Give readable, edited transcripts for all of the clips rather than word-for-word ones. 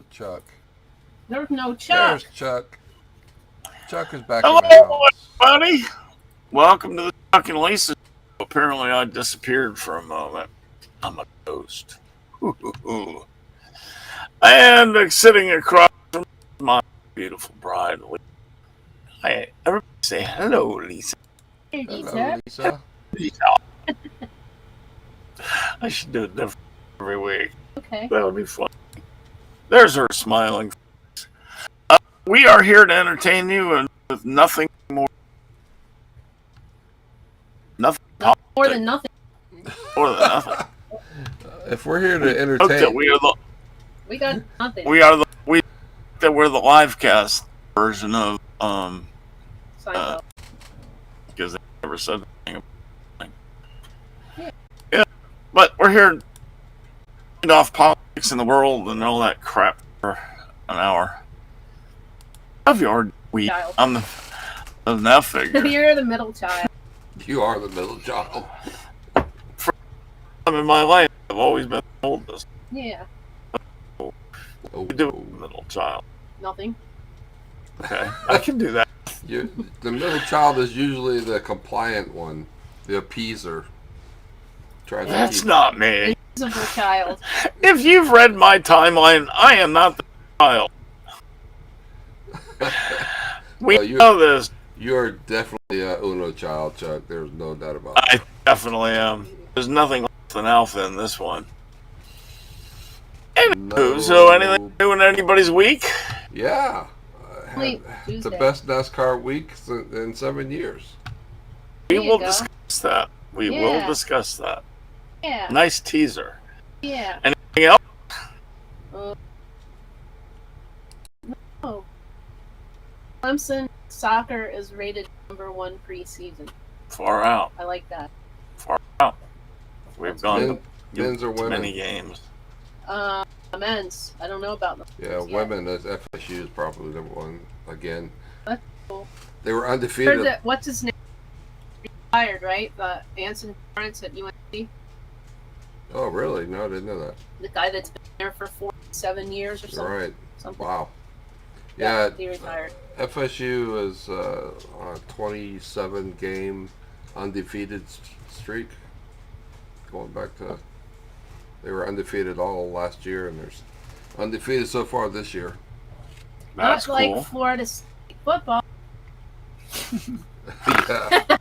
no Chuck. There's no There's Chuck. Chuck. Chuck is back in the Hello, house. everybody. Welcome to the Chuck and Lisa. Apparently, I disappeared for a moment. I'm a ghost. And sitting across from my beautiful bride, Lisa. Hi, everybody say hello, Lisa. Hey, Hello, Lisa. Lisa. Lisa. I should do it different every week. Okay. That would be fun. There's her smiling face. We are here to entertain you and with nothing more. Nothing More than nothing. more than nothing. If we're here to Note that entertain, We got nothing. we're the live cast version of Seinfeld. because they never said anything about it. Yeah. Yeah, but we're here to get off politics in the world and all that crap for an hour. Of your week, Child. I'm the now figure. You're the middle child. you are the middle child. In my life, I've always been the oldest. Yeah. Oh, You do it, middle child. Nothing. Okay, I can do that. The middle child is usually the compliant one, the appeaser. Tries to That's keep- not me. Invisible child. If you've read my timeline, I am not the child. We Well, know this. You are definitely a Uno child, Chuck. There's no doubt about it. I definitely am. There's nothing less than alpha in this one. Anywho, No. so anything new in anybody's week? Yeah. Wait, The Tuesday. best NASCAR week in 7 years. We There you will go. discuss that. We Yeah. will discuss that. Yeah. Nice teaser. Yeah. Anything else? Oh. Clemson soccer is rated #1 preseason. Far out. I like that. Far out. We've gone Men's or to women? many games. Men's. I don't know about them. Yeah, yet. women. FSU is probably number one again. That's cool. They were Heard undefeated. that, what's his name? Retired, right? Anson Lawrence at UNC. Oh, really? No, I didn't know that. The guy that's been there for 47 years or All something. right. Something. Wow. Yeah, He retired. FSU is on a 27 game undefeated streak. Going back to, they were undefeated all last year, and there's undefeated so far this year. That's Not cool. like Florida State football. Yeah.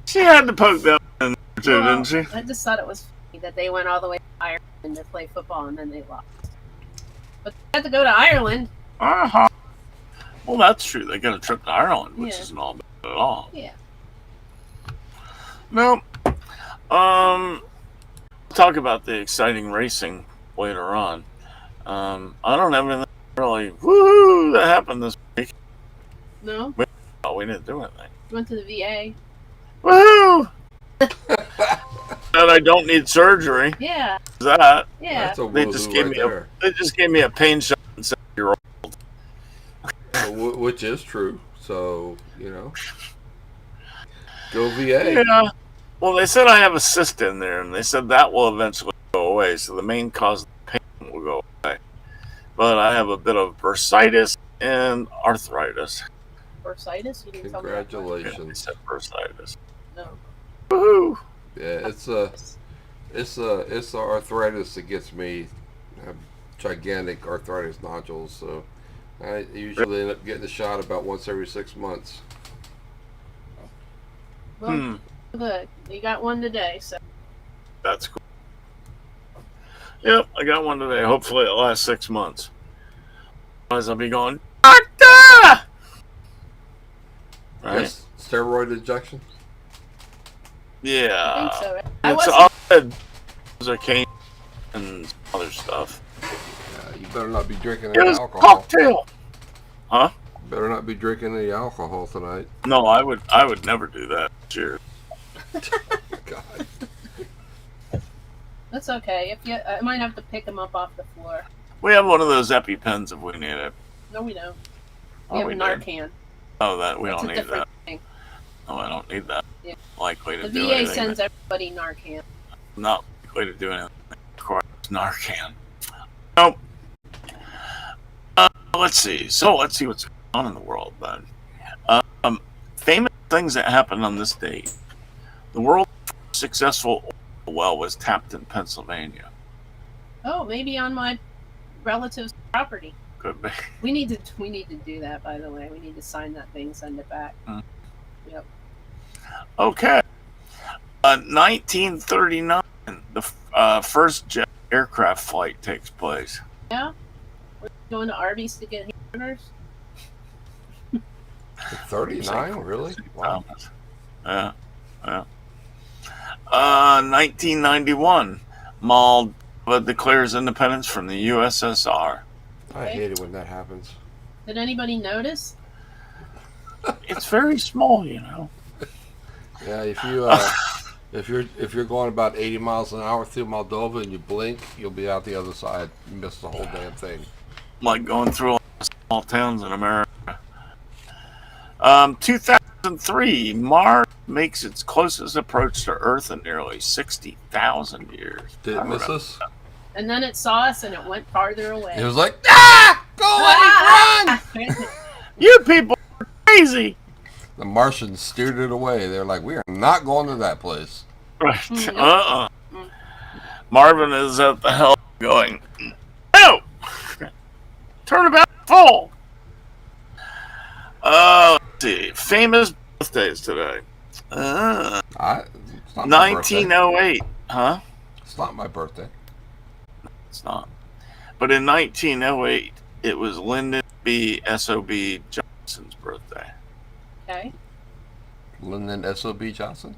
She had to poke that in there too, Well, didn't she? I just thought it was funny that they went all the way to Ireland to play football and then they lost. But they had to go to Ireland. Uh-huh. Well, that's true. They got a trip to Ireland, which Yeah. isn't all bad at all. Yeah. No. Talk about the exciting racing later on. I don't have anything really woohoo that happened this week. No? Oh, we didn't do anything. Went to the VA. Woohoo! That I don't need surgery. Yeah. That Yeah. That's a they woohoo just gave right me there. they just gave me a pain shot and said you're old. Which is true. So, go VA. Yeah. Well, they said I have a cyst in there, and they said that will eventually go away. So the main cause of the pain will go away. But I have a bit of bursitis and arthritis. Bursitis? You didn't tell me that. Yeah, they Congratulations. said bursitis. No. Woohoo! Yeah, it's the arthritis that gets me. I have gigantic arthritis nodules, so I usually end up getting a shot about once every 6 months. Well, good. You got one today, so. That's cool. Yep, I got one today. Hopefully it'll last 6 months. Otherwise I'll be going, doctor! Right? Yes, steroid injection. Yeah. I think so. Right? I It's wasn't. all good. Cocaine and other stuff. You better not be drinking It any was a alcohol. cocktail. Huh? Better not be drinking any alcohol tonight. No, I would never do that. Cheers. God. That's okay. I might have to pick him up off the floor. We have one of those EpiPens if we need it. No, we don't. Oh, We have we a did. Narcan. Oh, that we That's don't a need different that. thing. No, I don't need that. Yeah. Likely to The do VA anything. sends everybody Narcan. Not likely to do anything. Of course, Narcan. Nope. let's see. So let's see what's going on in the world then. Famous things that happened on this date. The world's first successful oil well was tapped in Pennsylvania. Oh, maybe on my relative's property. Could be. We need to do that. By the way, we need to sign that thing, send it back. Yep. Okay. 1939, the first jet aircraft flight takes place. Yeah. We're going to Arby's to get hamburgers. 39, really? Wow. Yeah. 1991, Moldova declares independence from the USSR. I hate it when that happens. Did anybody notice? It's very small, you know. Yeah, if you if you're going about 80 miles an hour through Moldova and you blink, you'll be out the other side. You miss the whole damn thing. Like going through all the small towns in America. 2003, Mars makes its closest approach to Earth in nearly 60,000 years. Did it miss us? And then it saw us and it went farther away. It was like, go away, run! You people are crazy. The Martians steered it away. They're like, we are not going to that place. Right. Marvin is at the helm going, no! Turnabout full. Let's see. Famous birthdays today. It's not my birthday. 1908. Huh? It's not my birthday. It's not. But in 1908, it was Lyndon B. S.O.B. Johnson's birthday. Okay. Lyndon S.O.B. Johnson?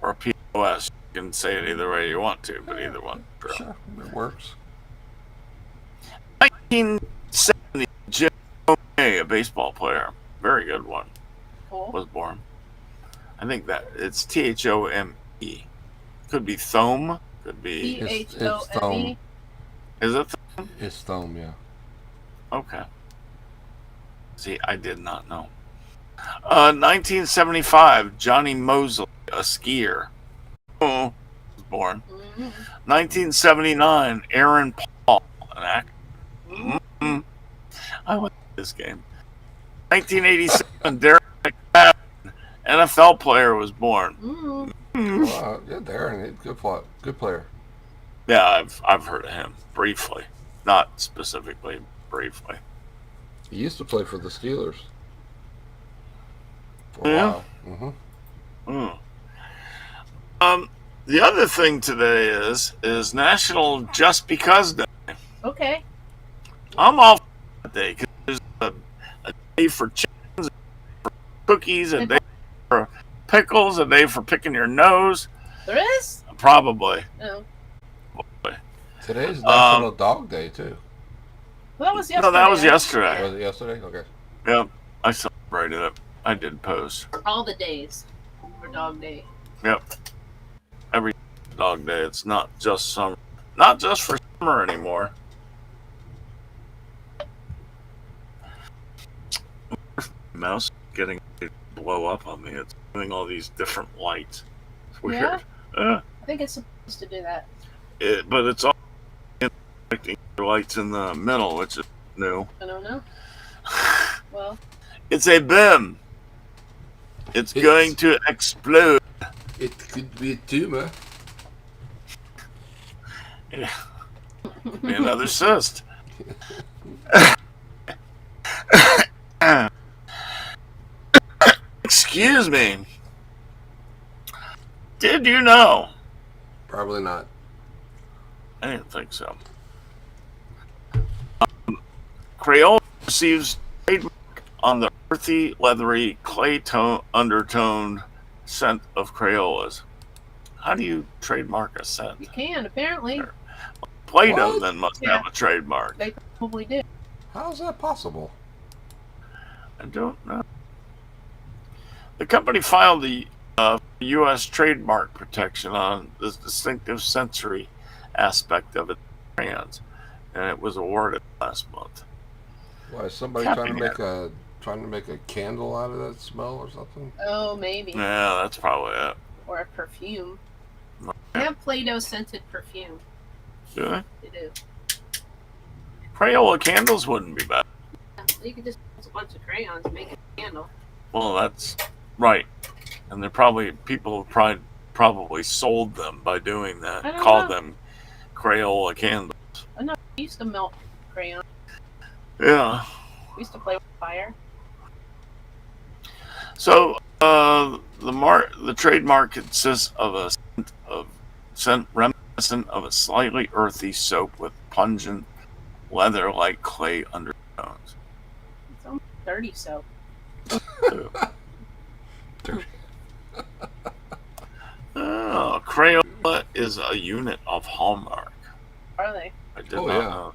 Or P.O.S. You can say it either way you want to, but either one. True. Sure, it works. 1970, Jim Thome, a baseball player, very good one, Cool. was born. I think that it's Thome. Could be Thome. Could be. Thome. Is it? It's Thome, yeah. Okay. See, I did not know. 1975, Johnny Mosley, a skier, was born. 1979, Aaron Paul, an actor. I went to this game. 1987, Derek McFadden, NFL player, was born. Well, yeah, Darren, good player. Yeah, I've heard of him briefly, not specifically, briefly. He used to play for the Steelers. For a Yeah. while. The other thing today is National Just Because Day. Okay. I'm all for that day because there's a day for chickens, a day for cookies, a day for pickles, a day for picking your nose. There is? Probably. No. Today's National Dog Day, too. Well, that was yesterday. No, that was yesterday. Was it yesterday? Okay. Yep, I celebrated it. I did post. All the days for Dog Day. Yep. Every dog day. It's not just summer. Not just for summer anymore. Mouse getting ready to blow up on me. It's doing all these different lights. It's weird. I think it's supposed to do that. But it's all affecting the lights in the middle, which is new. I don't know. Well, It's a BIM. It's going to explode. It could be a tumor. Yeah. Be another cyst. Excuse me. Did you know? Probably not. I didn't think so. Crayola receives trademark on the earthy, leathery, clay undertoned scent of Crayolas. How do you trademark a you scent? can, apparently. Play-Doh What? then must Yeah. have a trademark. They probably do. How is that possible? I don't know. The company filed the U.S. trademark protection on the distinctive sensory aspect of its crayons, and it was awarded last month. Why is somebody Capping trying to make a candle out of that smell or something? Oh, maybe. Yeah, that's probably it. Or a perfume. They have Play-Doh scented perfume. Do they? They do. Crayola candles wouldn't be bad. You could just use a bunch of crayons and make a candle. Well, that's right. And they're probably people have probably sold them by doing that. I don't Called know. them Crayola candles. I know we used to melt crayons. Yeah. We used to play with fire. So the trademark consists of a scent reminiscent of a slightly earthy soap with pungent leather-like clay undertones. It's almost dirty soap. Oh, Crayola is a unit of Hallmark. Are they? I did Oh, not yeah. know.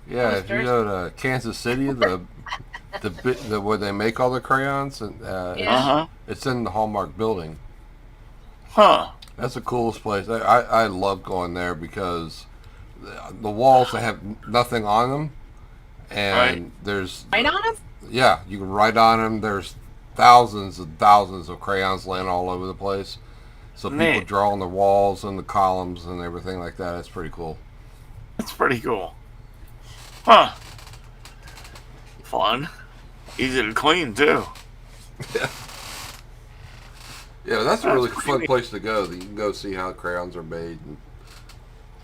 Yeah, Where's if you Jersey? go to Kansas City, the where they make all the crayons, and Yeah. it's in the Hallmark building. Huh. That's the coolest place. I love going there because the walls they have nothing on them, and there's Right on them? yeah, you can write on them. There's thousands and thousands of crayons laying all over the place. So people Neat. draw on the walls and the columns and everything like that. It's pretty cool. That's pretty cool. Huh. Fun. Easy to clean, too. Yeah, that's a really pretty fun neat. place to go. You can go see how crayons are made and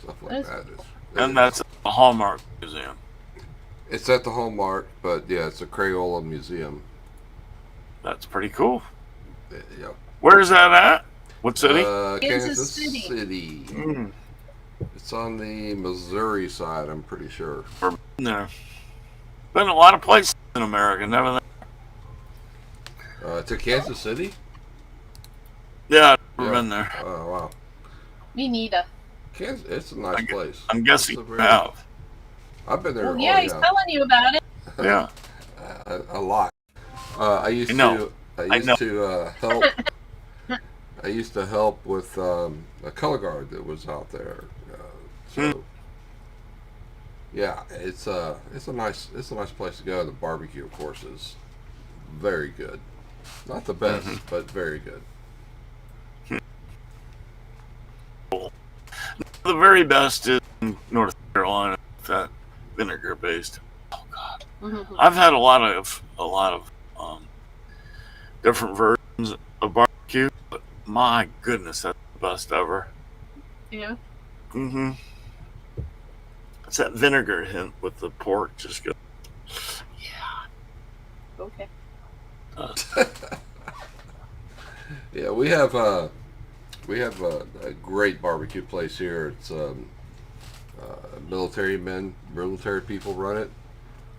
stuff like That's- that. And that's a Hallmark museum. It's at the Hallmark, but yeah, it's a Crayola museum. That's pretty cool. Yeah. Where's that at? What city? Kansas Kansas City. City. Mm, It's on the Missouri side, I'm pretty sure. there. Been a lot of places in America, never. To Kansas City? Yeah, I've never Yeah. been there. Oh, wow. Me neither. Kansas, it's a nice place. I'm guessing It's a you very- have. I've been there. Well, yeah, he's telling you about it. Yeah. A lot. I used I know. to help. I used to help with a color guard that was out there. So yeah, it's a nice place to go. The barbecue, of course, is very good. Not the best, but very good. The very best is in North Carolina, that vinegar based. Oh God, Mhm. I've had a lot of different versions of barbecue, but my goodness, that's the best ever. Yeah. Mm-hmm. It's that vinegar hint with the pork just goes. Okay. Yeah, we have a great barbecue place here. It's military people run it,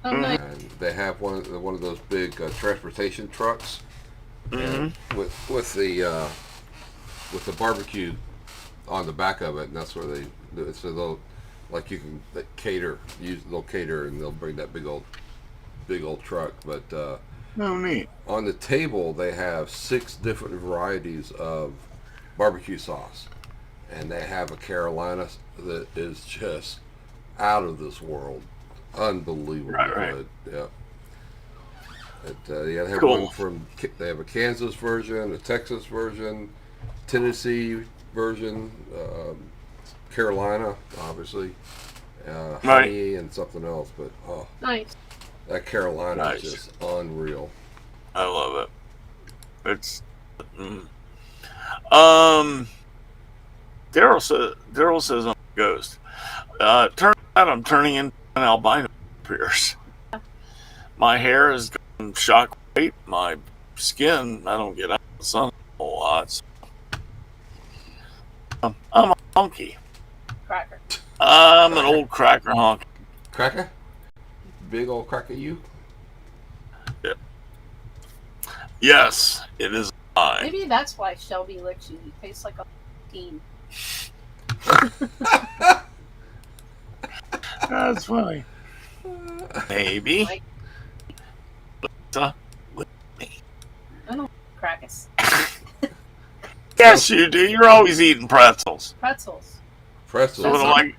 Oh, nice. and they have one of those big transportation trucks, and with the barbecue on the back of it, and that's where they do it. So they'll cater, and they'll bring that big old truck, but. Oh, neat. On the table, they have 6 different varieties of barbecue sauce, and they have a Carolina that is just out of this world, unbelievably Right. good. Yeah. They have Cool. they have a Kansas version, a Texas version, Tennessee version, Carolina, obviously, honey, and something else. But Nice. that Carolina Nice. is just unreal. I love it. It's Daryl says I'm a ghost. Turns out I'm turning into an albino Pierce. My hair is going shock white. My skin, I don't get out of the sun a whole lot. So I'm a honky. Cracker. I'm an old cracker honky. Cracker? Big old cracker you? Yes, it is I. Maybe that's why Shelby licks you. You taste like a teen. That's funny. Maybe. Like, I don't crackers. Yes, you do. You're always eating pretzels. Pretzels. Pretzels? Sort of like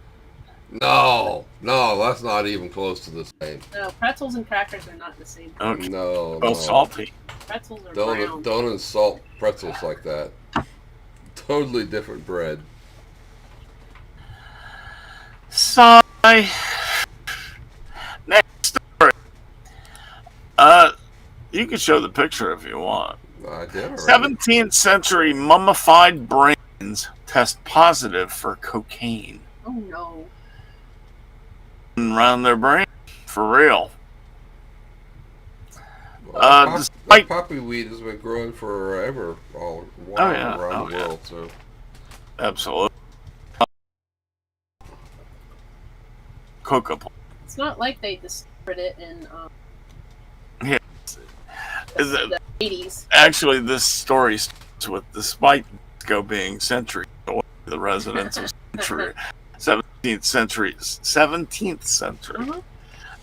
No, that's not even close to the same. No, pretzels and crackers are not the same. okay, No, well, salty. Pretzels are brown. Don't insult pretzels like that. Totally different bread. Sigh. Next story. You can show the picture if you want. I did already. 17th century mummified brains test positive for cocaine Oh no. around their brain. For real. Well, that Despite poppy weed has been growing forever all yeah. around the world. So absolutely coca plant. It's not like they discovered it in Is it, the 80s. actually, this story starts with despite Mexico being century, the residents of century, 17th century, Uh-huh.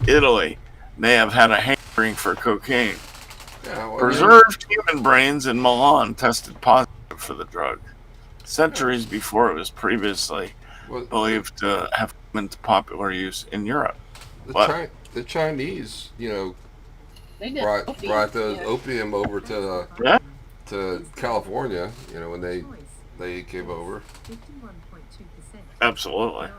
Italy may have had a hankering for cocaine. yeah, well, Preserved human brains in Milan tested positive for the drug. Centuries before it was previously well, believed to have come into popular use in Europe. the Chinese, They did. brought those Yeah. opium over to Yeah. to California. When they came over. Absolutely.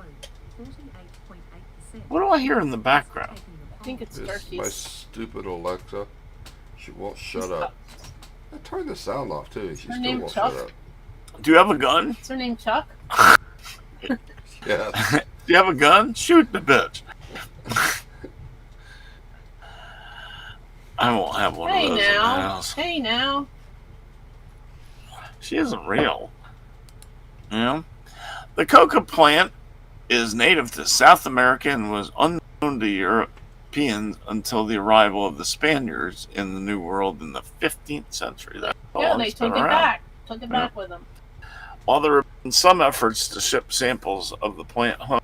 What do I hear in the background? I think it's This my turkeys. stupid Alexa. She won't shut up. I turned the sound off too. She Her still name won't Chuck? shut up. Do you have a gun? What's her name? Chuck? Yeah. Do you have a gun? Shoot the bitch. I won't have one Hey of those in the now. house. Hey now. She isn't real. The coca plant is native to South America and was unknown to Europeans until the arrival of the Spaniards in the New World in the 15th century. That's how Yeah, long they it's been took it around. back. Took it back with them. While there have been some efforts to ship samples of the plant home,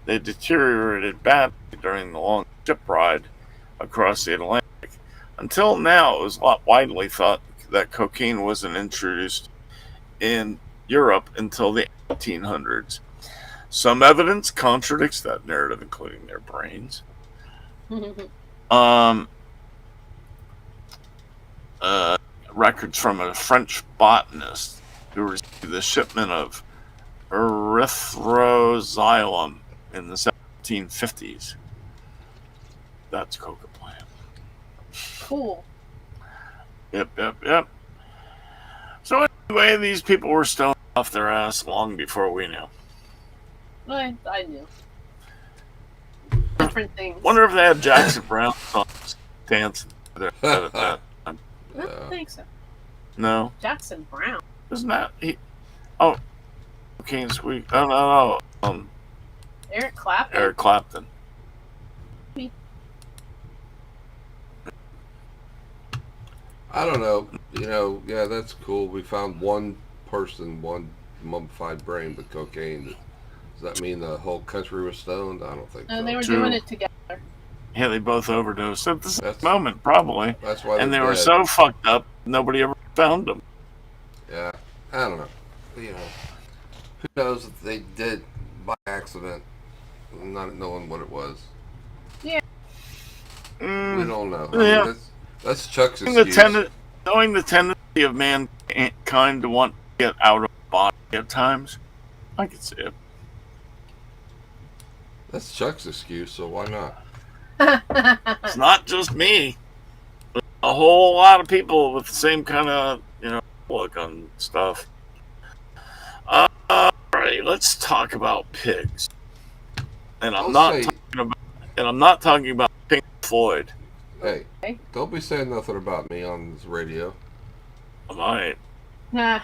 they deteriorated badly during the long ship ride across the Atlantic. Until now, it was widely thought that cocaine wasn't introduced in Europe until the 1800s. Some evidence contradicts that narrative, including their brains. Records from a French botanist who received the shipment of erythroxylum in the 1750s. That's coca plant. Cool. Yep. So anyway, these people were stoned off their ass long before we knew. I knew. Different things. Wonder if they had Jackson Brown songs dancing there at that time. I don't think so. No, Jackson Brown. isn't that he? Oh, Cocaine Sweet. Oh no. Eric Clapton. Eric Clapton. I don't know. Yeah, that's cool. We found one mummified brain with cocaine. Does that mean the whole country was stoned? I don't think No, so. they were True. doing it together. Yeah, they both overdosed at the same That's- moment, probably. That's why And they they're were dead. so fucked up, nobody ever found them. Yeah, I don't know. Who knows if they did by accident, not knowing what it was. We don't know. I Yeah. mean, that's Chuck's Knowing excuse. knowing the tendency of mankind to want to get out of body at times, I could see it. That's Chuck's excuse, so why not? It's not just me. A whole lot of people with the same kind of, look on stuff. All right, let's talk about pigs. And I'm not talking about Pink Floyd. Hey, Okay. don't be saying nothing about me on this radio. I might. Nah.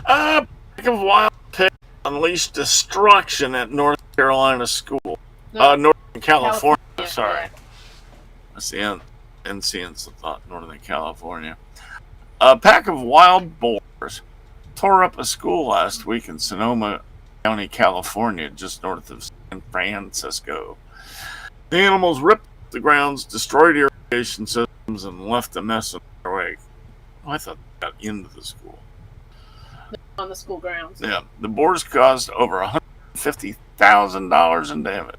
Pack of wild pigs unleashed destruction at North Carolina school. No, Northern California. California, Sorry. yeah. That's the NCN's thought, Northern California. A pack of wild boars tore up a school last week in Sonoma County, California, just north of San Francisco. The animals ripped the grounds, destroyed irrigation systems, and left a mess in their wake. I thought they got into the school. On the school grounds. Yeah, the boars caused over $150,000 in damage.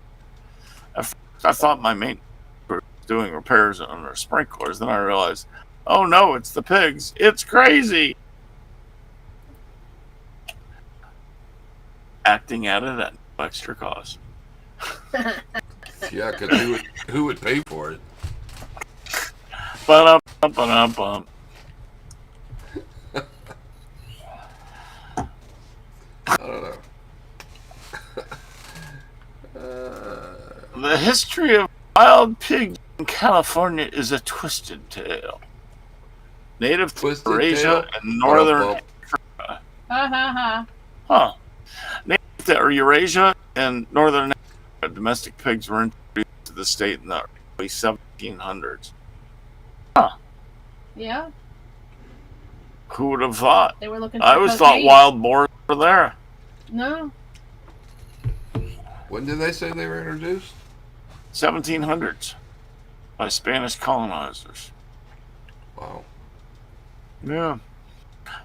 At first, I thought my maintenance crew was doing repairs on their sprinklers. Then I realized, oh no, it's the pigs. It's crazy. Acting at it at no extra cost. Yeah, because who would pay for it? Ba-dum-bum-bum-bum. I don't know. The history of wild pigs in California is a twisted tale. Native to Twisted Eurasia tail. and northern Ha ha ha. Huh. Native to Eurasia and northern Africa, domestic pigs were introduced to the state in the early 1700s. Yeah, Who would have thought? they were looking for I always thought cocaine. wild boars were there. No. When did they say they were introduced? 1700s by Spanish colonizers. Wow. Yeah.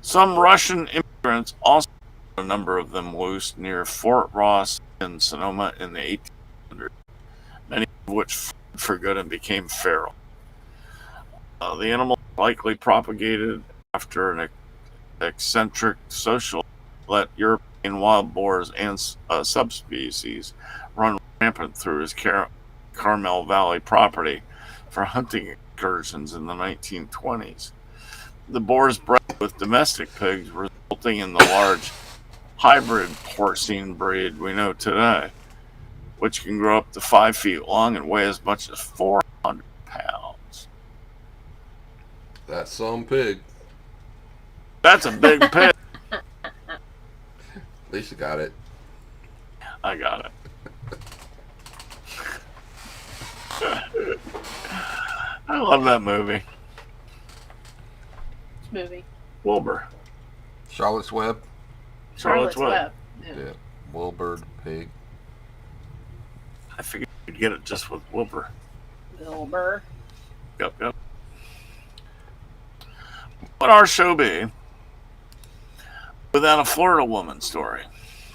Some Russian immigrants also had a number of them loose near Fort Ross in Sonoma in the 1800s, many of which fled for good and became feral. The animal likely propagated after an eccentric social let European wild boars and subspecies run rampant through his Carmel Valley property for hunting excursions in the 1920s. The boars bred with domestic pigs, resulting in the large hybrid porcine breed we know today, which can grow up to 5 feet long and weigh as much as 400 pounds. That's some pig. That's a big pig. At least you got it. I got it. I love that movie. Movie. Wilbur. Charlotte's Web. Charlotte's Web. Yeah. Yeah. Wilbur pig. I figured you'd get it just with Wilbur. Wilbur. Yep, yep. What our show be without a Florida woman story?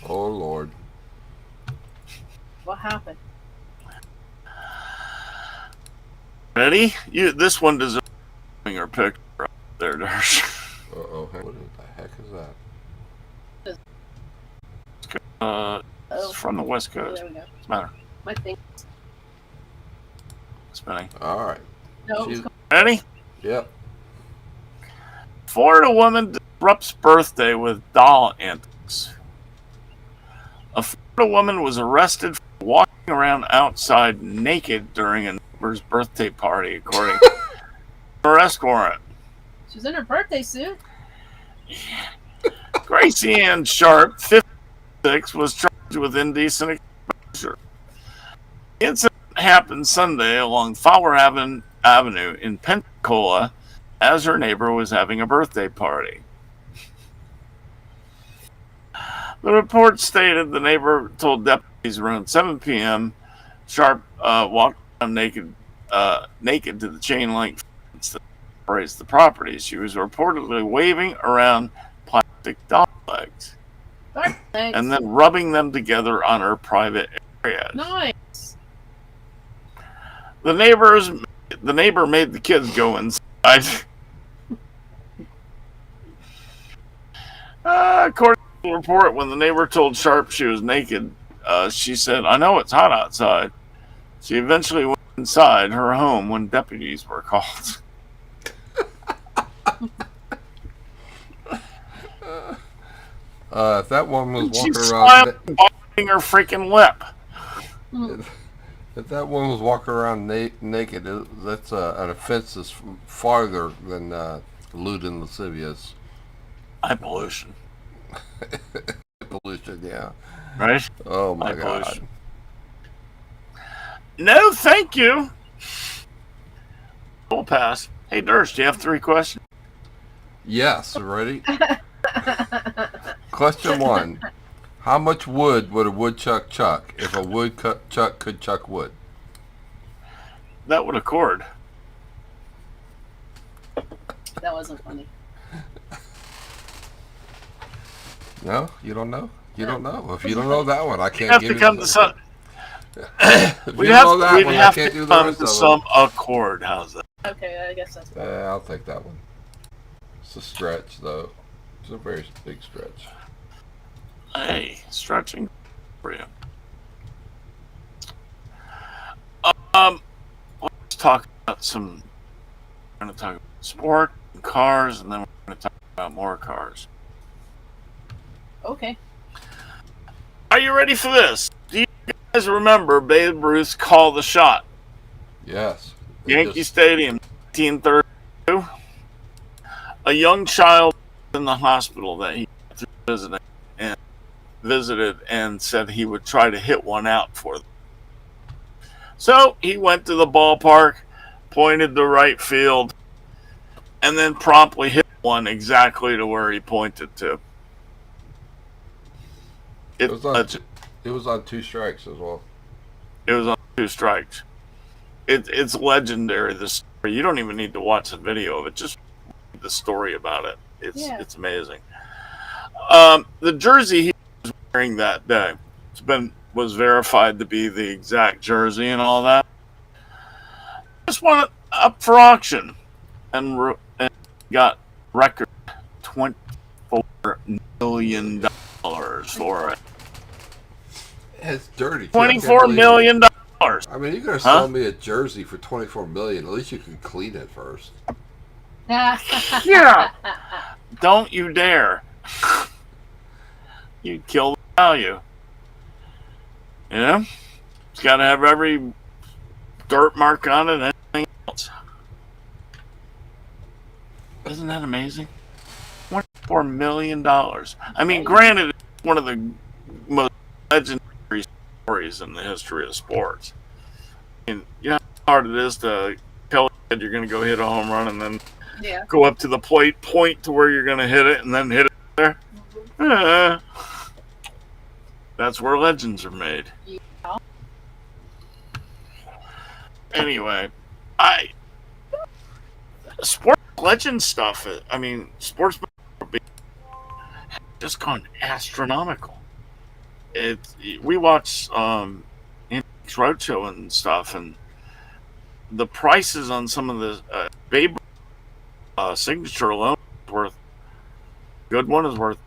Oh Lord. What happened? Ready? This one deserves her picture up there, Darsh. Uh-oh. What the heck is that? It's from the West Oh, Coast. there we go. What's the matter? My thing. Spinning. All right. No, it was She- Ready? Yep. Florida woman disrupts birthday with doll antics. A Florida woman was arrested for walking around outside naked during a neighbor's birthday party, according to an arrest warrant. She was in her birthday suit. Gracie Ann Sharp, 56, was charged with indecent exposure. The incident happened Sunday along Fowler Avenue in Pensacola as her neighbor was having a birthday party. The report stated the neighbor told deputies around 7 p.m. Sharp walked around naked to the chain link fence that separates the property. She was reportedly waving around plastic doll legs Thanks. and then rubbing them together on her private areas. Nice. The neighbor made the kids go inside. According to the report, when the neighbor told Sharp she was naked, she said, "I know it's hot outside." She eventually went inside her home when deputies were called. If that one was She's walking around, smiling, biting her freaking lip. if that one was walking around naked, that's an offense that's farther than lewd and lascivious. Eye pollution, Pollution, yeah. right? Oh my Eye God. pollution. No, thank you. We'll pass. Hey, Durst, do you have 3 questions? Yes, ready? Question 1. How much wood would a woodchuck chuck if a woodchuck could chuck wood? That would accord. That wasn't funny. No? You don't know? You don't know. If you don't know that one, I We can't have give to you come the- to some. If you We'd don't have, know that we'd one, I have can't to do the come rest to of some accord. How's that? Okay, I guess that's fine. I'll take that one. It's a stretch, though. It's a very big stretch. Hey, stretching for you. Let's talk about some we're going to talk about sport and cars, and then we're going to talk about more cars. Okay. Are you ready for this? Do you guys remember Babe Ruth's call the shot? Yes. Yankee Stadium, 1932. A young child in the hospital that he visited and said he would try to hit one out for them. So he went to the ballpark, pointed to right field, and then promptly hit one exactly to where he pointed to. It was on 2 strikes as well. It was on 2 strikes. It's legendary, this story. You don't even need to watch the video of it. Just read the story about it. It's amazing. The jersey he was wearing that day was verified to be the exact jersey and all that. Just went up for auction and got record $24 million for it. It's dirty. $24 million. I mean, you're gonna sell me a jersey for $24 million. At least you can clean it first. Yeah. Don't you dare. You'd kill the value. You know? It's got to have every dirt mark on it and anything else. Isn't that amazing? $24 million. I mean, granted, it's one of the most legendary stories in the history of sports. And you know how hard it is to tell a kid you're going to go hit a home run and then go up to the plate, point to where you're going to hit it, and then hit it there? That's where legends are made. Yeah. Anyway, sports legend stuff. I mean, sports just gone astronomical. We watch Antiques Roadshow and stuff, and the prices on some of the Babe signature alone is worth. Good one is worth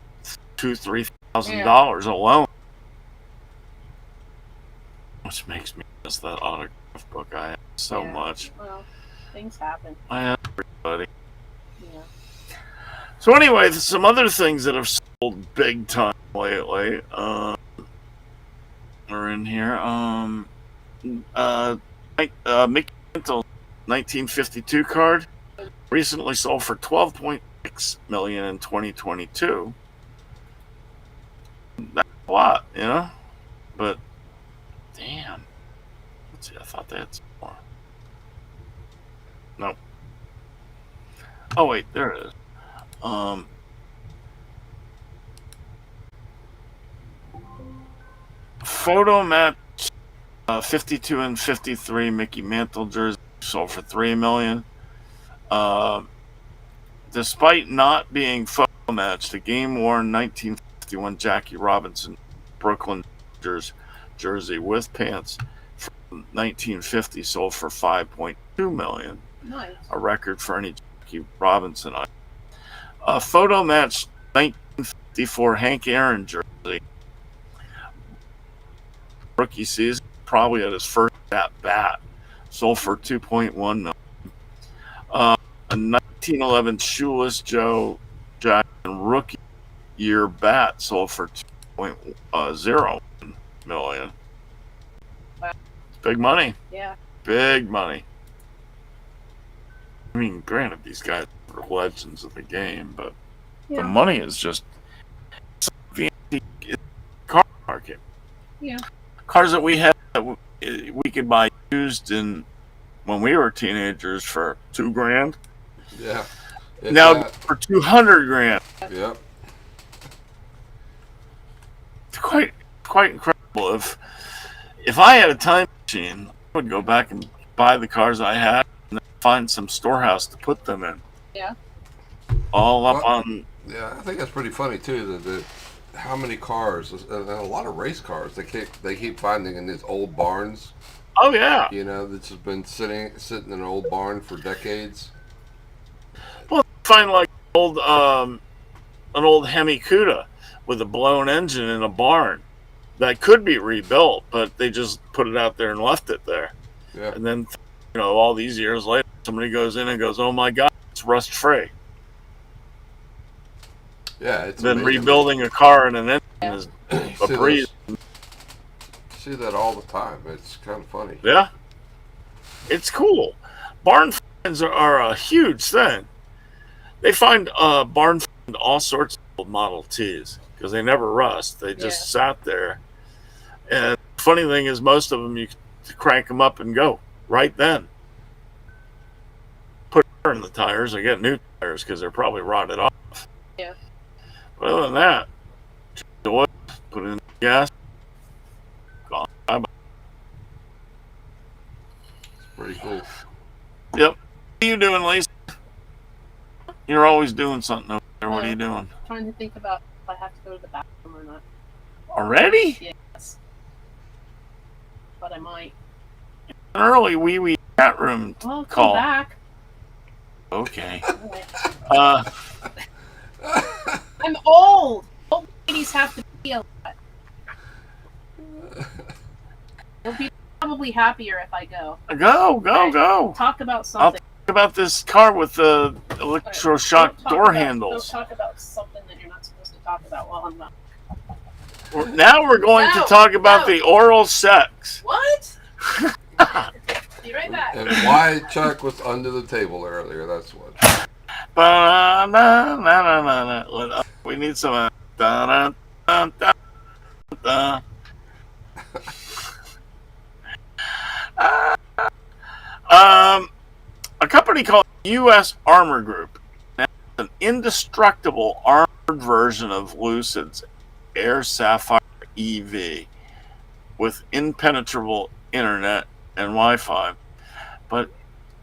$2,000-$3,000 alone, which makes me miss that autograph book I have so much. Well, things happen. I have everybody. Yeah. So anyway, some other things that have sold big time lately are in here. Mickey Mantle 1952 card recently sold for $12.6 million in 2022. That's a lot, you know? But damn. Let's see, I thought they had some more. Nope. Oh wait, there it is. Photo match 52 and 53 Mickey Mantle jersey sold for $3 million. Despite not being photo matched, the game-worn 1951 Jackie Robinson Brooklyn jersey with pants from 1950 sold for $5.2 million. Nice. A record for any Jackie Robinson item. A photo match 1954 Hank Aaron jersey, rookie season, probably at his first at bat, sold for $2.1 million. A 1911 Shoeless Joe Jackson rookie year bat sold for $2.0 million. Wow. Big money. Yeah. Big money. I mean, granted, these guys are legends of the game, but the money is just the car market. Yeah. Cars that we had that we could buy used in when we were teenagers for $2,000. Yeah. Now for $200,000. Yep. It's quite incredible. If I had a time machine, I would go back and buy the cars I had and then find some storehouse to put them in. Yeah. All up on. Yeah, I think that's pretty funny too. That how many cars, and a lot of race cars, they keep finding in these old barns. Oh yeah. You know, that's just been sitting in an old barn for decades. Well, find like an old Hemi Cuda with a blown engine in a barn that could be rebuilt, but they just put it out there and left it there. Yeah. And then, all these years later, Somebody goes in and goes, "Oh my God, it's rust free." Yeah, it's Then amazing. rebuilding a car and an engine Yeah. is You a see breeze. see that all the time. It's kind of funny. Yeah, it's cool. Barn finds are a huge thing. They find barn find all sorts of old Model Ts because they never rust. They just sat there. And the funny thing is, most of them you can crank them up and go right then. Put air in the tires, they get new tires because they're probably rotted off. Yeah. But other than that, change the oil, put in gas, gone. Bye-bye. Pretty cool. Yep. What are you doing, Lisa? You're always doing something over there. What are you doing? Trying to think about if I have to go to the bathroom or not. Already? Yes. But I might. An early wee chat room Well, come call. back. Okay. Alright. I'm old. Old ladies have to be a lot. They'll be probably happier if I go. Go. Talk about something. Talk about this car with the electroshock Don't talk door about- handles. Don't talk about something that you're not supposed to talk about while I'm not. Now we're going to No, talk about no. the oral sex. What? Be right back. And why Chuck was under the table earlier, that's what. Ba-na-na-na-na-na. We need some. Da-da-da-da-da. A company called U.S. Armor Group, an indestructible armored version of Lucid's Air Sapphire EV with impenetrable internet and Wi-Fi. But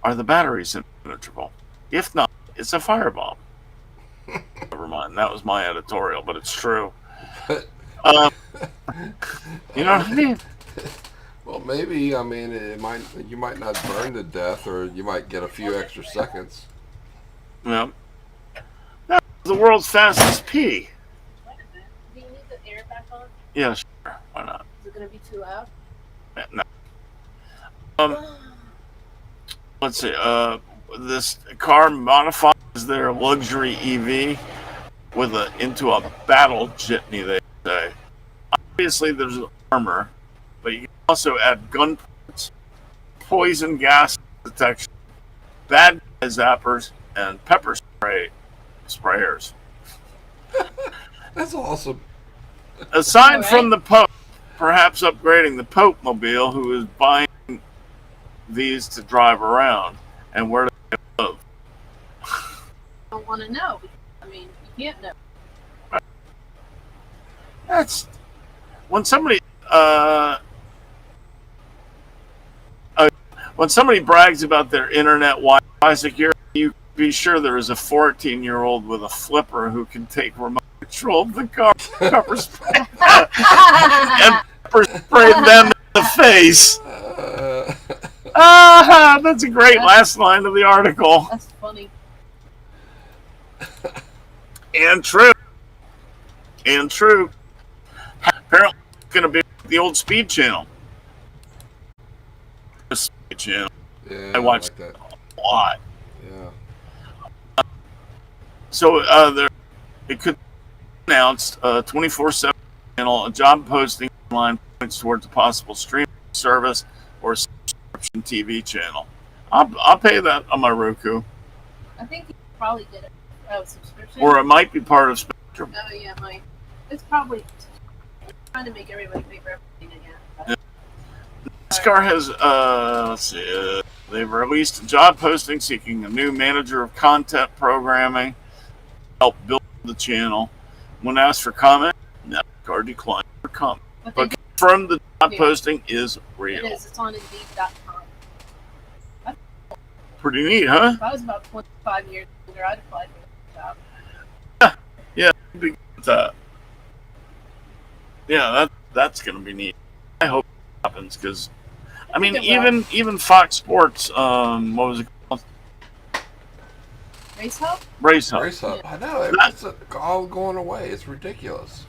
are the batteries impenetrable? If not, it's a firebomb. Never mind. That was my editorial, but it's true. You know what I mean? Well, maybe. I mean, you might not burn to death, or you might get a few extra seconds. Yeah. That's the world's fastest pee. Wait a minute. Do you need the air back on? Yeah, sure. Why not? Is it going to be too loud? No. Let's see. This car modifies their luxury EV into a battle jitney, they say. Obviously, there's armor, but you can also add gun parts, poison gas detection, bad guy zappers, and pepper sprayers. That's awesome. Aside from the Pope, perhaps upgrading the Pope Mobile, who is buying these to drive around, and where do they live? I don't want to know. I mean, you can't know. That's when somebody brags about their internet Wi-Fi security, you be sure there is a 14-year-old with a flipper who can take remote control of the car, pepper spray, and pepper spray them in the face. That's a great last line of the article. That's funny. And true. Apparently, it's going to be the old Speed Channel. The Speed Channel. Yeah, I watched like that. a lot. Yeah. So it could be announced 24/7 channel, a job posting online points towards a possible streaming service or subscription TV channel. I'll pay that on my Roku, I think you probably did it. Subscription. or it might be part of Spectrum. Oh yeah, Mike. It's probably trying to make everybody pay for everything again. Yeah. NASCAR has let's see, they've released a job posting seeking a new manager of content programming to help build the channel. When asked for comment, NASCAR declined for comment. But confirmed the job posting is real. It is. It's on Indeed.com. Pretty neat, huh? If I was about 25 years older, I'd apply for that job. Yeah, big that. Yeah, that's gonna be neat. I hope it happens because, I mean, even Fox Sports, what was it called? Race Hub? Race Hub. Race Hub. Yeah. I know. It's all going away. It's ridiculous.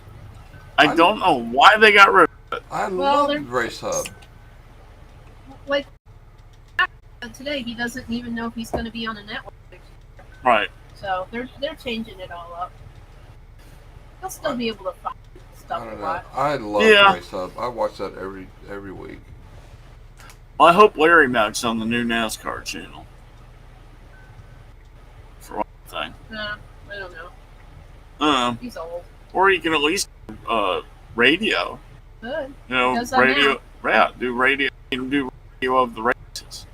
I don't know why they got rid of it. I Well, love Race Hub. Like, today he doesn't even know if he's going to be on a network. Right. So they're changing it all up. He'll still be able to find stuff I to don't know. watch. I love Yeah. Race Hub. I watch that every week. Well, I hope Larry Mac's on the new NASCAR channel. For one thing. Nah, I don't know. He's old. Or you can at least radio. Good. You know, Does that radio. now. Yeah, do radio. You can do radio of the races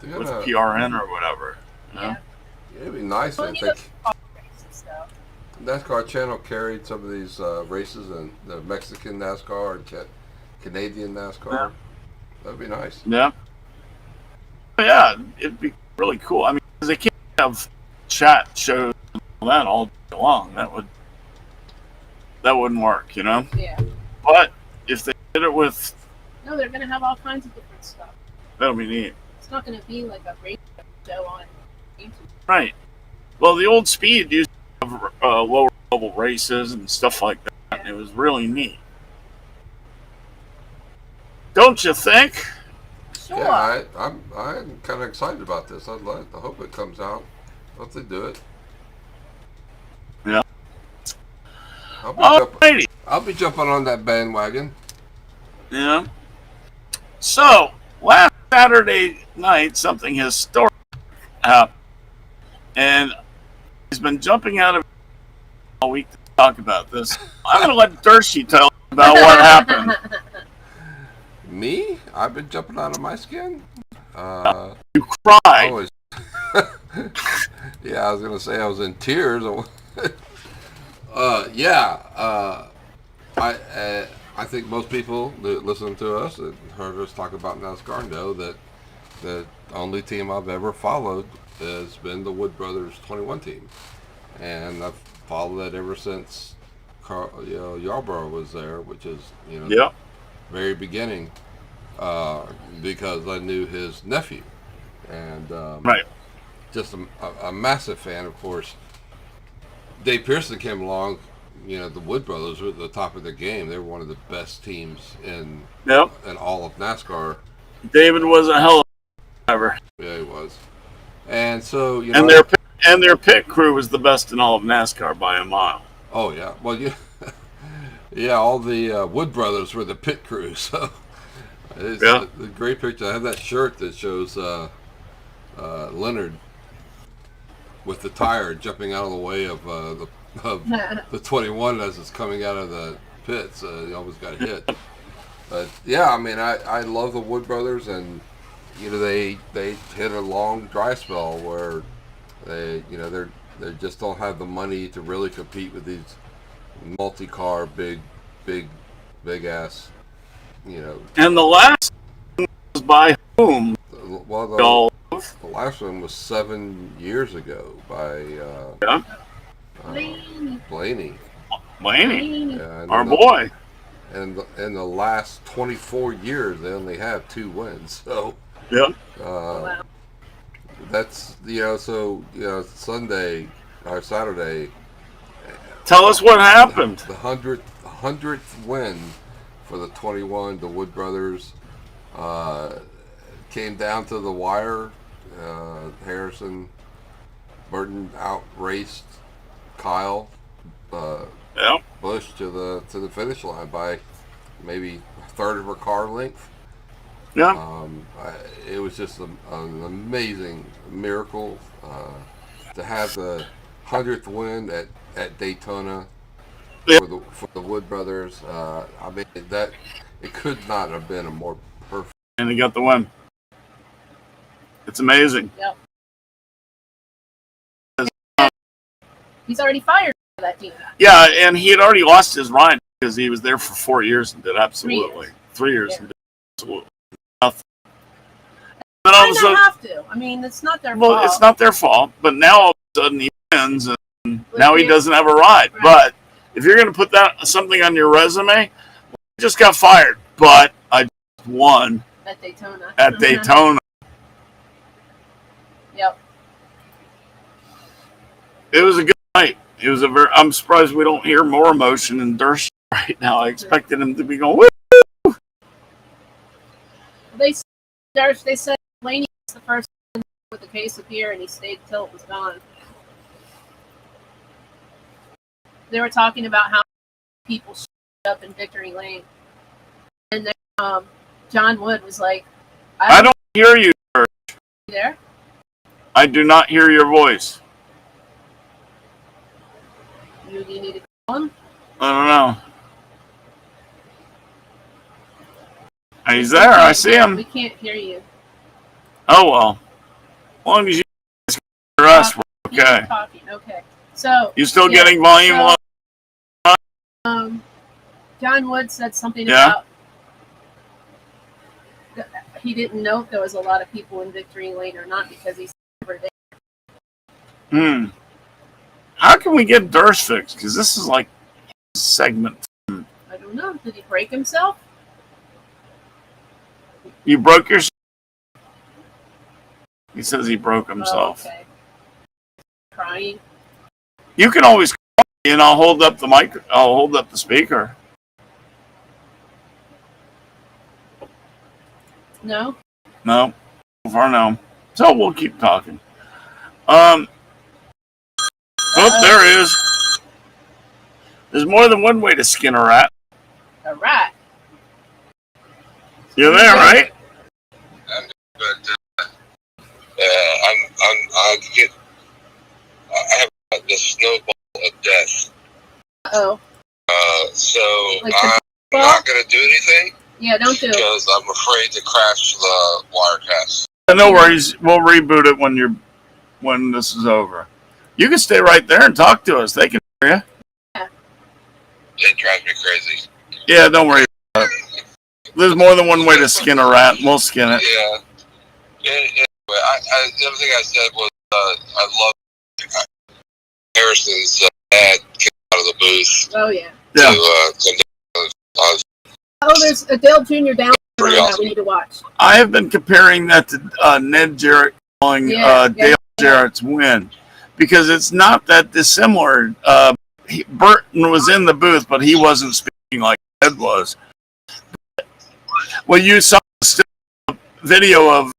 They're with gonna- PRN or whatever. You know? Yeah. It'd be nice Well, if he they, does all races stuff. NASCAR channel carried some of these races and the Mexican NASCAR and Canadian NASCAR. Yeah. That'd be nice. Yeah. Yeah, it'd be really cool. I mean, 'cause they can't have chat shows and all that all day long. That wouldn't work, you know. Yeah. But if they did it with, No, they're going to have all kinds of different stuff. that'll be neat. It's not going to be like a radio show on YouTube. Right. Well, the old Speed used to have lower level races and stuff like that. And it was really neat. Don't you think? Sure. Yeah, I'm kind of excited about this. I hope it comes out. I hope they do it. Yeah. I'll Alrighty. be jumping on that bandwagon. Yeah. So, last Saturday night, something historic happened. And he's been jumping out of all week to talk about this. I'm going to let Dershie tell you about what happened. Me? I've been jumping out of my skin. You cried. I was. Yeah, I was gonna say I was in tears. I think most people that listen to us and heard us talk about NASCAR know that the only team I've ever followed has been the Wood Brothers 21 team, and I've followed that ever since Yarborough was there, which is Yep. very beginning, because I knew his nephew, and Right. just a massive fan. Of course, Dave Pearson came along. The Wood Brothers were at the top of their game. They were one of the best teams in Yep. all of NASCAR. David was a hell of a driver. Yeah, he was. And so And their pit crew was the best in all of NASCAR by a mile. Oh yeah, well yeah, all the Wood Brothers were the pit crew. So it's Yeah. a great picture. I have that shirt that shows Leonard with the tire jumping out of the way of the 21 as it's coming out of the pits. He almost got hit. But yeah, I mean, I love the Wood Brothers, and they hit a long dry spell where they just don't have the money to really compete with these multi-car big ass. And the last was by whom? Well, the last one was 7 years ago by Blaney. Blaney, Yeah, our boy. And in the last 24 years, they only have 2 wins. So Yep. Wow. that's Sunday or Saturday. Tell us what happened. The 100th win for the 21, the Wood Brothers, came down to the wire. Harrison Burton outraced Kyle Yep. Busch to the finish line by maybe a third of a car length. Yeah. It was just an amazing miracle to have the 100th win at Daytona for the Wood Brothers. I mean, that it could not have been a more perfect. And he got the win. It's amazing. Yep. He's already fired for that team. Yeah, and he had already lost his ride because he was there for 4 years and did absolutely 3 years Yeah. and did absolutely nothing. Then all of a They sudden, have to. I mean, it's not their well, fault. it's not their fault, but now all of a sudden he wins and now he Yeah. doesn't have a ride. Right. But if you're going to put something on your resume, I just got fired, but I just won At Daytona. at Daytona. Yep. It was a good night. It was I'm surprised we don't hear more emotion in Dershie right now. I expected him to be going, woo! They said Blaney the first one with a case of beer, and he stayed till it was gone. They were talking about how people showed up in Victory Lane, and then John Wood was like, I don't hear you. There? I do not hear your voice. You need to call him? I don't know. He's there. I see him. We can't hear you. Oh, well. As long as you hear us, we're okay. Keep talking. Okay. So. You still getting volume low? John Wood said something about he didn't know if there was a lot of people in Victory Lane or not because he's never there. How can we get Durst fixed? Because this is like a segment. I don't know. Did he break himself? You broke yourself? He says he broke himself. Oh, okay. Crying. You can always call me and I'll hold up the mic. I'll hold up the speaker. No? No. So far, no. So we'll keep talking. Oh, there he is. There's more than one way to skin a rat. A rat? You're there, right? I have the snowball of death. Uh-oh. So Like I'm not going to do anything. Yeah, don't do it. Because I'm afraid to crash the Wirecast. No worries. We'll reboot it when this is over. You can stay right there and talk to us. They can hear you. Yeah. It drives me crazy. Yeah, don't worry about it. There's more than one way to skin a rat. We'll skin it. Yeah. Anyway, the other thing I said was I love Harrison's dad came out of the booth. Oh, yeah. Yeah. Oh, there's a Dale Jr. down there that Awesome. we need to watch. I have been comparing that to Ned Jarrett calling Dale Jarrett's win because it's not that dissimilar. Burton was in the booth, but he wasn't speaking like Ned was. Well, you saw the video of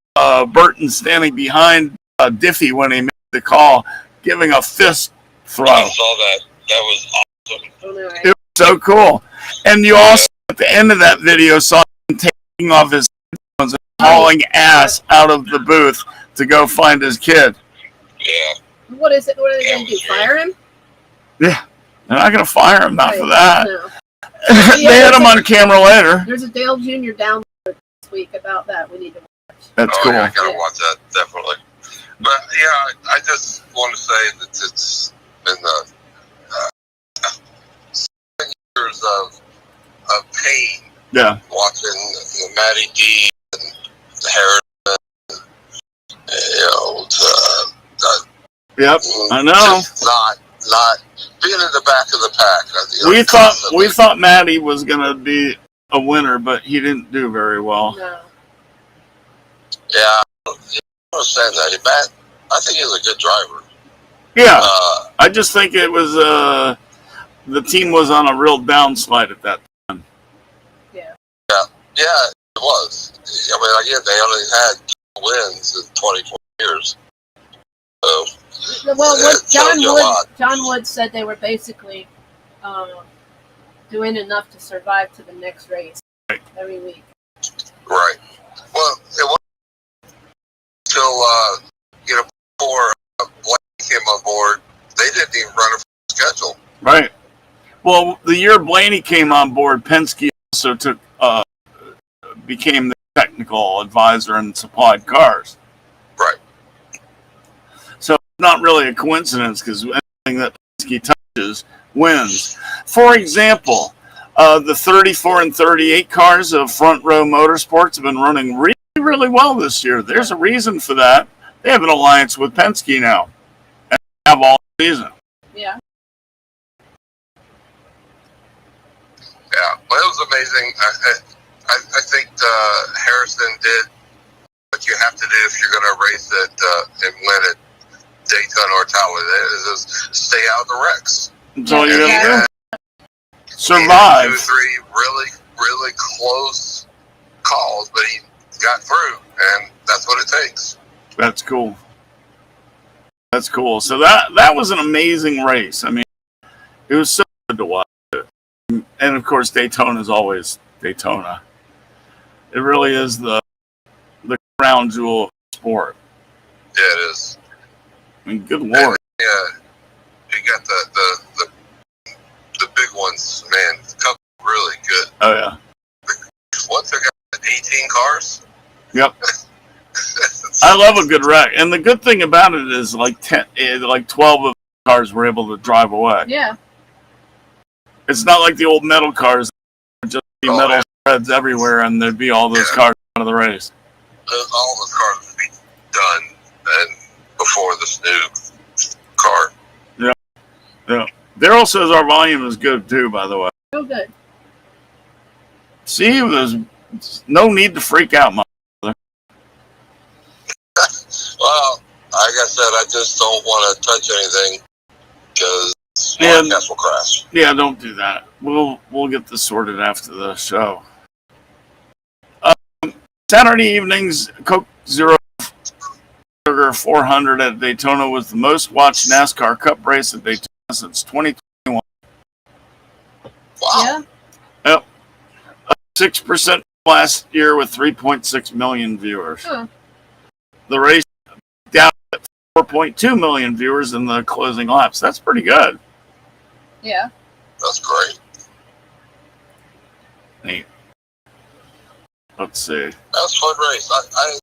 Burton standing behind Diffie when he made the call, giving a fist throw. I saw that. That was awesome. Oh, no, It was so cool. And you also, at the end of that video, saw him taking off his headphones and hauling ass out of the booth to go find his kid. Yeah. What is it? What are they going to do? Fire him? Yeah. They're not going to fire him, not for that. No. They had him on camera later. There's a Dale Jr. down there this week about that. We need to watch. That's cool. Yeah, I gotta watch that, definitely. But yeah, I just want to say that it's been 7 years of pain. Yeah. Watching Matty D and Harrison, Yep. I know. Just not being in the back of the pack. We thought Matty was gonna be a winner, but he didn't do very well. No. Yeah, I understand that. Matt, I think he's a good driver. Yeah. I just think it was the team was on a real downslide at that time. Yeah. Yeah, it was. I mean, again, they only had 2 wins in 24 years. So, Well, what tells you a lot. John Wood said they were basically doing enough to survive to the next race every week. Right. Well, it was until before Blake came on board, they didn't even run a schedule. Right. Well, the year Blaney came on board, Penske also became the technical advisor and supplied cars. Right. So it's not really a coincidence because anything that Penske touches wins. For example, the 34 and 38 cars of Front Row Motorsports have been running really, really well this year. There's a reason for that. They have an alliance with Penske now and have all season. Yeah. Yeah, well, it was amazing. I think Harrison did what you have to do if you're going to race it and win at Daytona or Talladega is stay out of the wrecks. That's all you And got to do. he Survive. had 2 or 3 really, really close calls, but he got through, and that's what it takes. That's cool. That's cool. So that was an amazing race. I mean, it was so good to watch it. And of course, Daytona is always Daytona. It really is the crown jewel of sport. Yeah, it is. I mean, good lord. And, yeah, you got the big ones, man. A couple really good. Oh yeah. Once I got 18 cars. Yep. I love a good wreck, and the good thing about it is like 12 of the cars were able to drive away. Yeah. It's not like the old metal cars. There'd just be metal shreds everywhere, and there'd be all those cars out of the race. All those cars would be done and before this new car. Yeah. Daryl says our volume is good too, by the way. So good. See, there's no need to freak out, my brother. Well, like I said, I just don't want to touch anything because podcast will crash. Yeah, don't do that. We'll get this sorted after the show. Saturday evenings, Coke Zero Sugar 400 at Daytona was the most watched NASCAR Cup race at Daytona since 2021. Wow. Yeah. Yep. Up 6% last year with 3.6 million viewers. Huh. The race down at 4.2 million viewers in the closing laps. That's pretty good. Yeah. That's great. Neat. Let's see. That was a fun race. I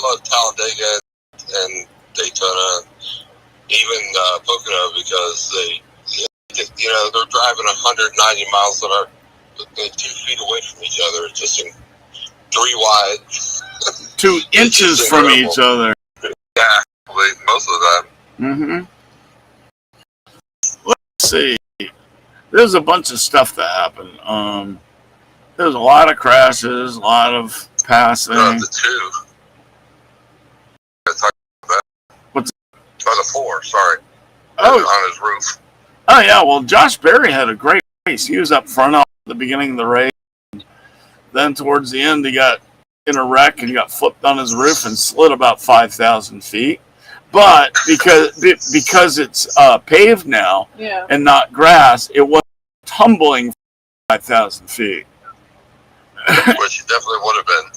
love Talladega and Daytona, even Pocono, because they're driving 190 miles an hour, 2 feet away from each other, just in 3 wide. 2 inches from each other. Yeah, most of the time. Let's see. There's a bunch of stuff that happened. There's a lot of crashes, a lot of passing. The 2. What's the 4? Sorry. Oh, on his roof. Oh yeah. Well, Josh Berry had a great race. He was up front at the beginning of the race. Then towards the end, he got in a wreck and got flipped on his roof and slid about 5,000 feet. But because it's paved now and not grass, it wasn't tumbling 5,000 feet. Which he definitely would have been.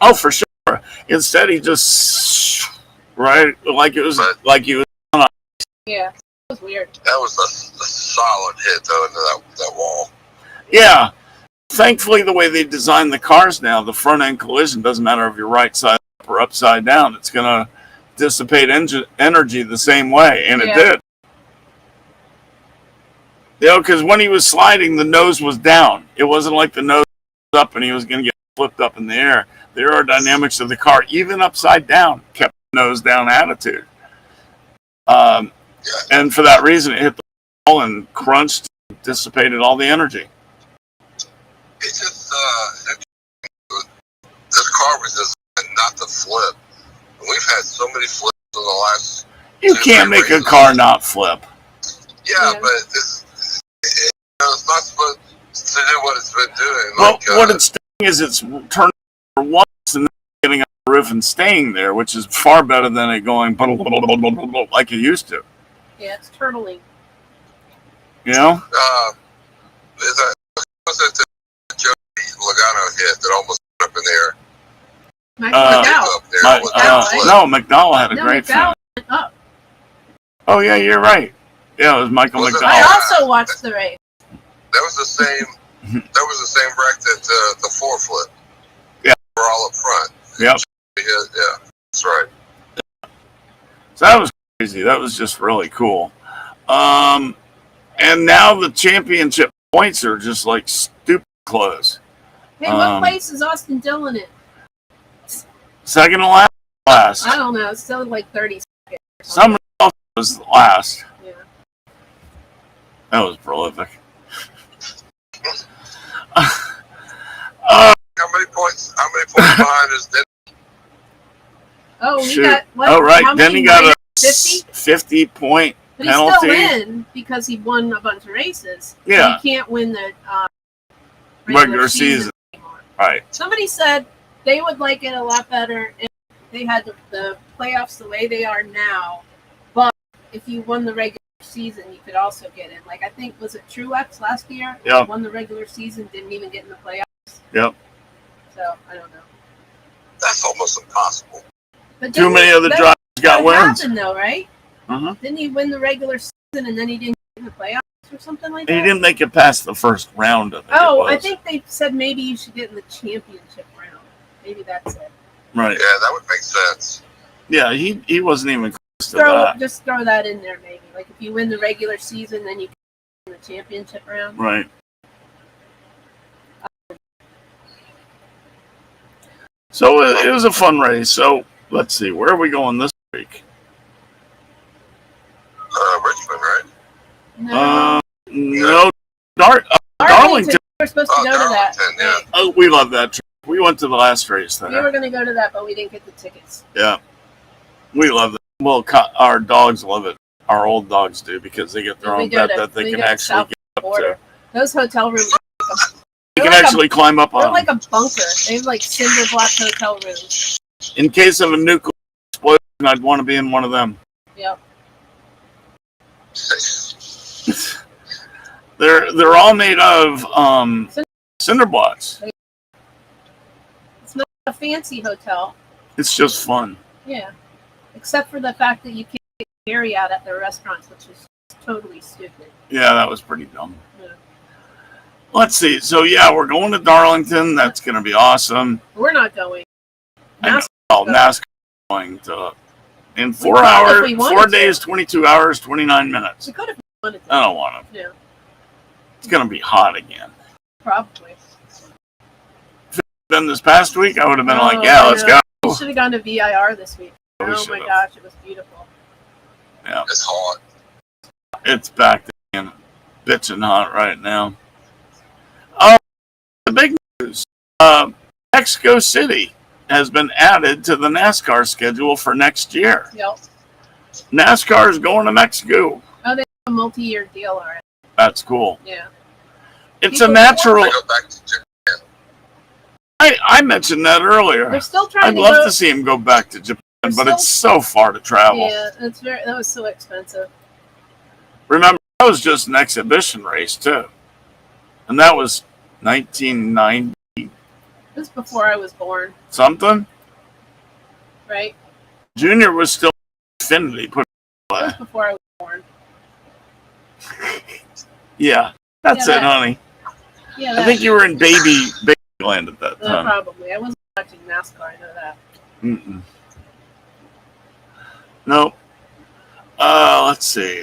Oh, for sure. Instead, he just like he was on a. Yeah, it was weird. That was a solid hit though into that wall. Yeah. Thankfully, the way they designed the cars now, the front end collision doesn't matter if you're right side up or upside down. It's gonna dissipate energy the same way, and it did. Because when he was sliding, the nose was down. It wasn't like the nose was up and he was going to get flipped up in the air. The aerodynamics of the car, even upside down, kept the nose down attitude. And for that reason, it hit the wall and crunched, dissipated all the energy. It's just this car was designed not to flip. We've had so many flips in the last. You can't make a car not flip. Yeah, but it's not supposed to do what it's been doing. Well, what it's doing is it's turning for once and then getting on the roof and staying there, which is far better than it going like it used to. Yeah, it's turtling. You know? Was it the Joey Logano hit that almost went up in the air? No, McDowell had a great finish. Up. Oh yeah, you're right. Yeah, it was Michael McDowell. I also watched the race. That was the same. That was the same wreck that the 4 flip. Yeah, we're all up front. Yep. Yeah, that's right. So that was crazy. That was just really cool. And now the championship points are just like stupid close. Hey, what place is Austin Dillon in? Second to last. I don't know. It's still like 30 seconds. Someone else was last. Yeah. That was prolific. How many points behind is Denny? Oh, we got what? Oh, right. Denny got a 50 point but penalty. He's still in because he won a bunch of races. Yeah. So he can't win the regular season. Anymore. Right. Somebody said they would like it a lot better if they had the playoffs the way they are now, but if you won the regular season, you could also get in. Like I think was it Truex last year? Yeah. Won the regular season, didn't even get in the playoffs. Yep. So I don't know. That's almost impossible. But Too many other drivers got that wins. happened though, right? Uh-huh. Didn't he win the regular season and then he didn't get in the playoffs or something like that? He didn't make it past the first round of it. Oh, I think they said maybe you should get in the championship round. Maybe that's it. Right. Yeah, that would make sense. Yeah, he wasn't even close to that. Just throw that in there, maybe. Like if you win the regular season, then you get in the championship round. Right. So it was a fun race. So let's see, where are we going this week? Richmond, right? No, No, Darlington. We were supposed to go to that. Darlington, yeah. Oh, we love that trip. We went to the last race We there. were going to go to that, but we didn't get the tickets. Yeah, we love it. Well, our dogs love it. Our old dogs do because they get their We own go bed to- that they we can go to actually South get up Border. to. Those hotel rooms, They can like a- actually climb up they're on like them. a bunker. They have like cinder block hotel rooms. In case of a nuclear explosion, I'd want to be in one of them. Yep. They're all made of cinder blocks. It's not a fancy hotel. It's just fun. Yeah. Except for the fact that you can't get carry out at their restaurants, which is totally stupid. Yeah, that was pretty dumb. Yeah. Let's see. So yeah, we're going to Darlington. That's going to be awesome. We're not going. I know. NASCAR going to in We 4 could if hours, we wanted 4 to. days, 22 hours, 29 minutes. We could have wanted to. I don't want to. Yeah, It's going to be hot again. probably. Then this past week, I would have been Oh, like, yeah, I let's know. go. We should have gone to VIR this week. We Oh should my have. gosh, it was beautiful. Yeah, It's hot. it's back to being bitching hot right now. Oh, the big news. Mexico City has been added to the NASCAR schedule for next year. Yep. NASCAR is going to Mexico. A multi-year deal already. That's cool. Yeah. It's a People- natural. I go back to Japan. I mentioned that earlier. They're still trying I'd to love go. to see him go back to Japan, but still- it's so far to travel. Yeah, that was so expensive. Remember, that was just an exhibition race too, and that was 1990 This was before I was born, something. right? Junior was still Xfinity. Put it That was away. before I was born. Yeah, that's Yeah, it, honey. Yeah, I think you were in Babyland at that time. probably. I wasn't watching NASCAR. I know that. Mm-mm. Nope. Let's see.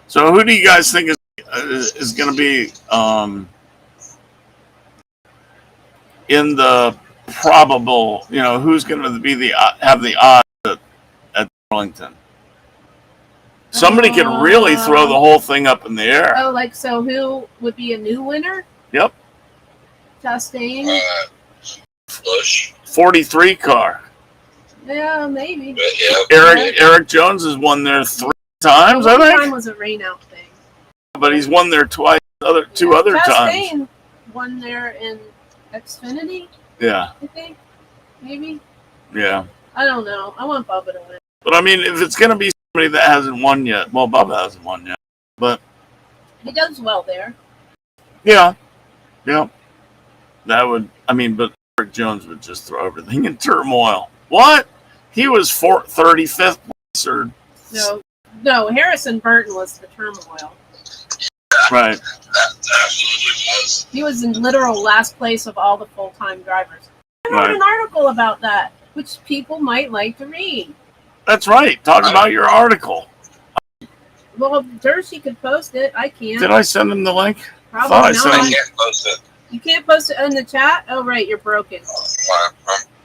So who do you guys think is going to be in the probable? You know, who's going to be have the odds at Darlington? Somebody could really throw the whole thing up in the air. Oh, like so? Who would be a new winner? Yep. Chastain. Bush. 43 car. Yeah, maybe. But yeah. Eric Jones has won there 3 times, One I think. time was a rain out thing. But he's won there twice, two other times. Chastain won there in Xfinity, Yeah, I think. Maybe. yeah. I don't know. I want Bubba to win. But I mean, if it's going to be somebody that hasn't won yet, well, Bubba hasn't won yet. But He does well there. yeah, that would. I mean, but Eric Jones would just throw everything in turmoil. What? He was 35th place, or No, Harrison Burton was the turmoil. right? That absolutely was. He was in literal last place of all the full-time drivers. I wrote Right. an article about that, which people might like to read. That's right. Talk about your article. Well, Jersey could post it. I can't. Did I send him the link? Probably thought I not. sent I him- can't post it. You can't post it in the chat? Oh, right. You're broken.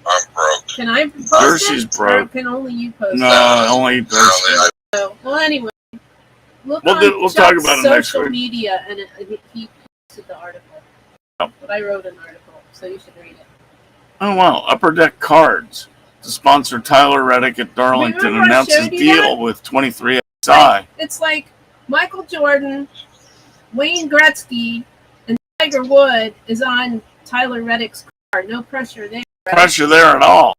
I'm broke. Can I post Jersey's it? Or broke. can only you post No, only Thursday. Apparently, it? No. Well, anyway. Look We'll on do- we'll talk Chuck's about it next social week. media, and he posted the article. Oh. But I wrote an article, so you should read it. Oh wow! Upper Deck Cards to sponsor Tyler Reddick at Darlington Remember I announces showed you deal with 23XI. It's like Michael Jordan, Wayne Gretzky, and Tiger Wood is on Tyler Reddick's car. No pressure there. pressure there at all.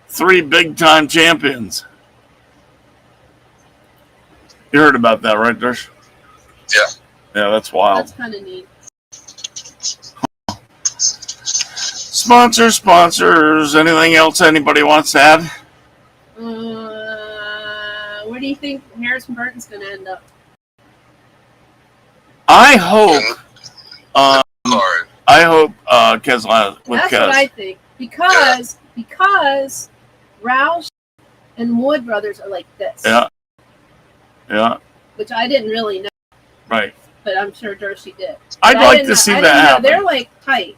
3 big-time champions. You heard about that, right, Dersh? Yeah. Yeah, that's wild. That's kind of neat. Sponsors. Anything else anybody wants to add? Where do you think Harrison Burton's going to end up? I hope. Sorry. I hope Keselowski with That's Kes. what I think. Because Roush and Wood brothers are like this. Yeah. Which I didn't really know, Right. but I'm sure Dershey did. I'd But I like didn't to know- see I that didn't know. happen. They're like tight.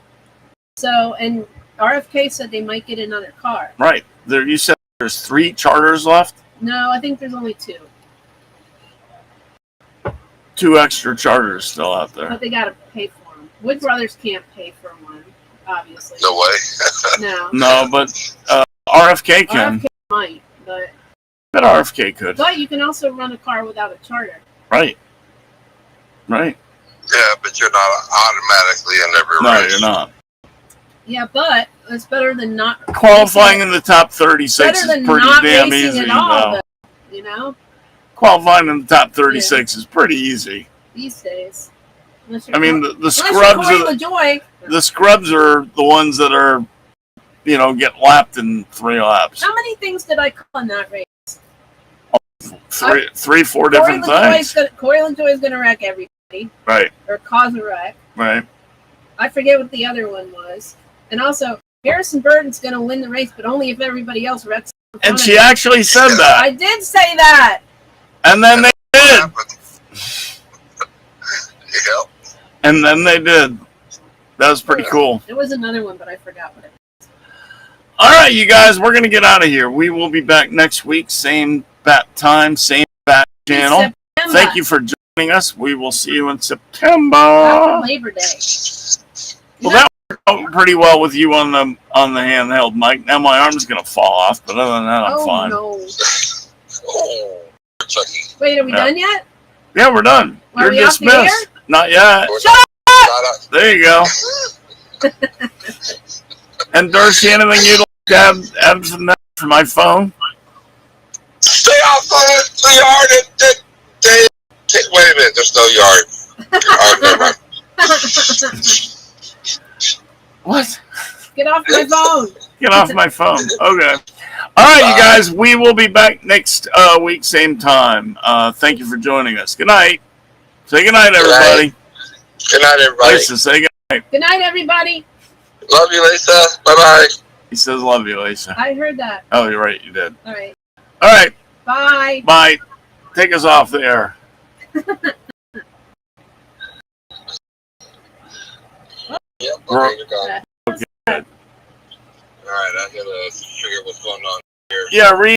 So, and RFK said they might get another car. Right. There. You said there's 3 charters left. No, I think there's only 2. 2 extra charters still out there. But they got to pay for them. Wood brothers can't pay for one, obviously. No way. No. No, but RFK can. RFK might, but RFK could. you can also run a car without a charter. Right. Yeah, but you're not automatically in every No, race. you're not. Yeah, but it's better than not Qualifying in the top 36 better is than pretty not damn racing easy. at all. though. Though, you know, Qualifying in the top 36 is pretty easy. these days. Unless you're I mean, the unless you're scrubs Corey are LaJoy. the scrubs are the ones that are, get lapped in 3 laps. How many things did I call in that race? 3, 4 different things. Corey LaJoy's going to wreck everybody Right. or cause a wreck. Right. I forget what the other one was. And also, Harrison Burton's going to win the race, but only if everybody else wrecks. in front And of she him. actually said that. I did say that. And then they did. Yep. And then they did. That was pretty cool. There was another one, but I forgot what it was. All right, you guys, we're going to get out of here. We will be back next week. Same bat time, same bat channel. September. Thank you for joining us. We will see you in September. After Labor Day. Well, that worked out pretty well with you on the handheld mic. Now my arm's going to fall off, but other than that, I'm fine. No. Oh, Chucky. Wait, are we done yet? Yeah, we're done. Are You're we off the dismissed. Not yet. There you go. And Darcy, anything you'd like to add from that for my phone? Stay off the yard. Wait a minute. There's no yard. Oh, never mind. What? Get off my phone. Get off my phone. Okay. All right, you guys. We will be back next week, same time. Thank you for joining us. Good night. Say good night, everybody. Good night, everybody. Lisa, say good night. Good night, everybody. Love you, Lisa. Bye-bye. He says love you, Lisa. I heard that. Oh, you're right. You did. All right. All right. Bye. Bye. Take us off the air. Yep. We're- Okay, you're gone. Okay. All right, I gotta figure what's going on here. Yeah, read.